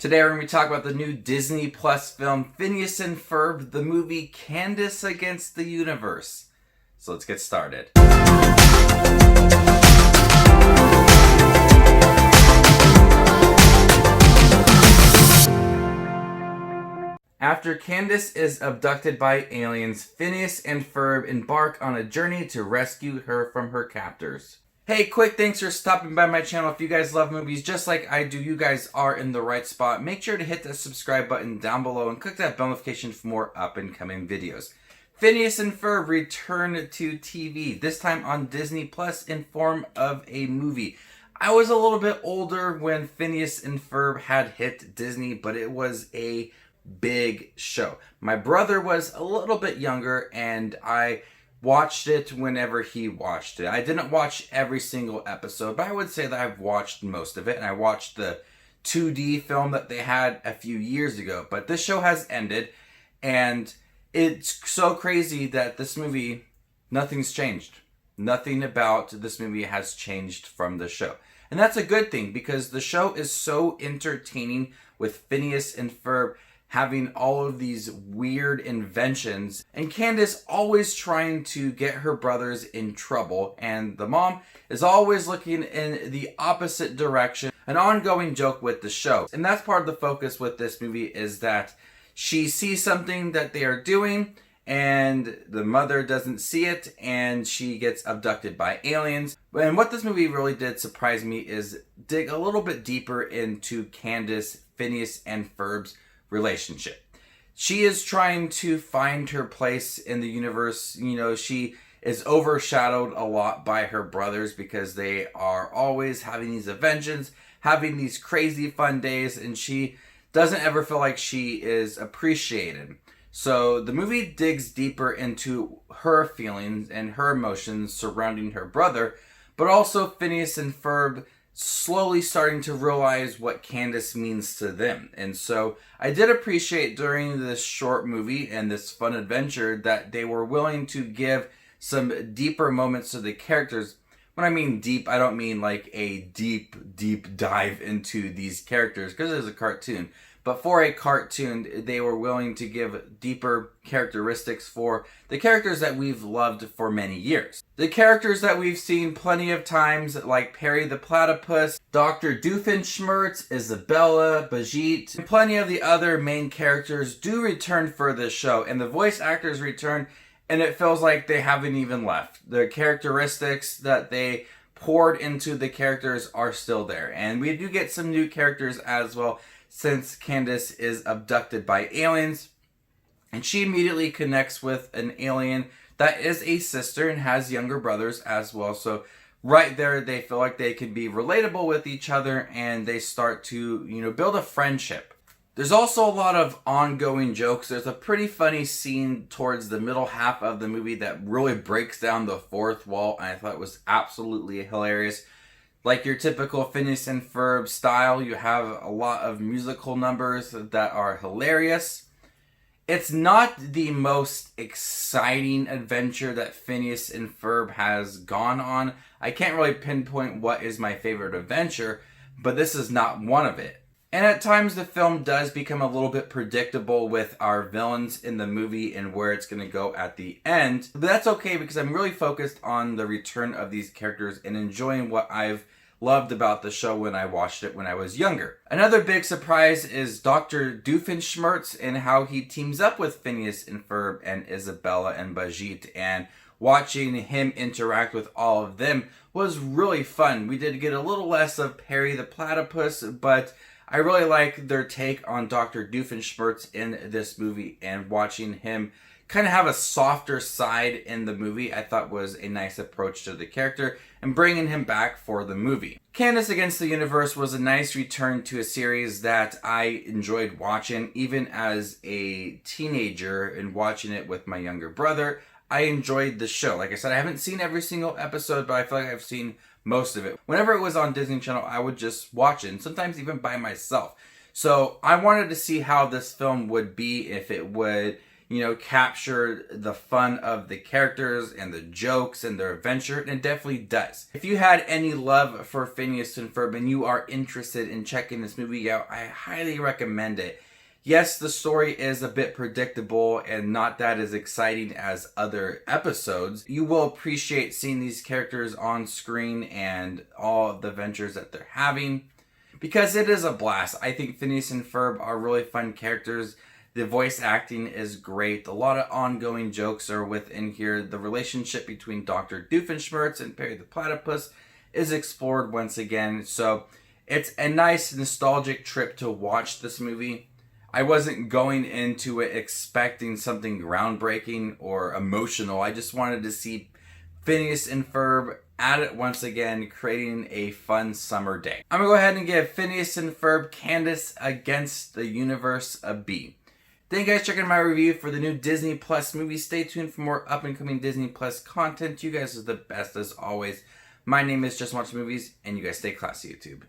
Today we're going to be talking about the new Disney Plus film Phineas and Ferb, the movie Candance Against the Universe. So let's get started. After Candace is abducted by aliens, Phineas and Ferb embark on a journey to rescue her from her captors. Hey, quick thanks for stopping by my channel. If you guys love movies just like I do, you guys are in the right spot. Make sure to hit that subscribe button down below and click that bell notification for more up and coming videos. Phineas and Ferb return to TV, this time on Disney Plus in form of a movie. I was a little bit older when Phineas and Ferb had hit Disney, but it was a big show. My brother was a little bit younger and I watched it whenever he watched it. I didn't watch every single episode, but I would say that I've watched most of it, and I watched the 2D film that they had a few years ago. But this show has ended, and it's so crazy that this movie, nothing's changed. Nothing about this movie has changed from the show. And that's a good thing, because the show is so entertaining with Phineas and Ferb having all of these weird inventions, and Candace always trying to get her brothers in trouble, and the mom is always looking in the opposite direction. An ongoing joke with the show. And that's part of the focus with this movie, is that she sees something that they are doing, and the mother doesn't see it, and she gets abducted by aliens. And what this movie really did surprise me is dig a little bit deeper into Candace, Phineas, and Ferb's relationship. She is trying to find her place in the universe. You know, she is overshadowed a lot by her brothers because they are always having these inventions, having these crazy fun days, and she doesn't ever feel like she is appreciated. So the movie digs deeper into her feelings and her emotions surrounding her brother, but also Phineas and Ferb slowly starting to realize what Candace means to them. And so I did appreciate during this short movie and this fun adventure that they were willing to give some deeper moments to the characters. When I mean deep, I don't mean like a deep dive into these characters, because it is a cartoon. But for a cartoon, they were willing to give deeper characteristics for the characters that we've loved for many years. The characters that we've seen plenty of times, like Perry the Platypus, Dr. Doofenshmirtz, Isabella, Bajit, and plenty of the other main characters do return for this show. And the voice actors return, and it feels like they haven't even left. The characteristics that they poured into the characters are still there. And we do get some new characters as well, since Candace is abducted by aliens, and she immediately connects with an alien that is a sister and has younger brothers as well. So right there, they feel like they can be relatable with each other, and they start to, build a friendship. There's also a lot of ongoing jokes. There's a pretty funny scene towards the middle half of the movie that really breaks down the fourth wall, and I thought it was absolutely hilarious. Like your typical Phineas and Ferb style, you have a lot of musical numbers that are hilarious. It's not the most exciting adventure that Phineas and Ferb has gone on. I can't really pinpoint what is my favorite adventure, but this is not one of it. And at times the film does become a little bit predictable with our villains in the movie and where it's going to go at the end. But that's okay, because I'm really focused on the return of these characters and enjoying what I've loved about the show when I watched it when I was younger. Another big surprise is Dr. Doofenshmirtz and how he teams up with Phineas and Ferb and Isabella and Bajit, and watching him interact with all of them was really fun. We did get a little less of Perry the Platypus, but I really like their take on Dr. Doofenshmirtz in this movie, and watching him kind of have a softer side in the movie I thought was a nice approach to the character, and bringing him back for the movie. Candance Against the Universe was a nice return to a series that I enjoyed watching even as a teenager, and watching it with my younger brother. I enjoyed the show. Like I said, I haven't seen every single episode, but I feel like I've seen most of it. Whenever it was on Disney Channel, I would just watch it, and sometimes even by myself. So I wanted to see how this film would be, if it would capture the fun of the characters and the jokes and their adventure, and it definitely does. If you had any love for Phineas and Ferb and you are interested in checking this movie out, I highly recommend it. Yes, the story is a bit predictable and not that as exciting as other episodes. You will appreciate seeing these characters on screen and all of the adventures that they're having, because it is a blast. I think Phineas and Ferb are really fun characters. The voice acting is great. A lot of ongoing jokes are within here. The relationship between Dr. Doofenshmirtz and Perry the Platypus is explored once again. So it's a nice nostalgic trip to watch this movie. I wasn't going into it expecting something groundbreaking or emotional. I just wanted to see Phineas and Ferb at it once again, creating a fun summer day. I'm going to go ahead and give Phineas and Ferb Candance Against the Universe a B. Thank you guys for checking my review for the new Disney Plus movie. Stay tuned for more up and coming Disney Plus content. You guys are the best as always. My name is Just Watch Movies, and you guys stay classy, YouTube.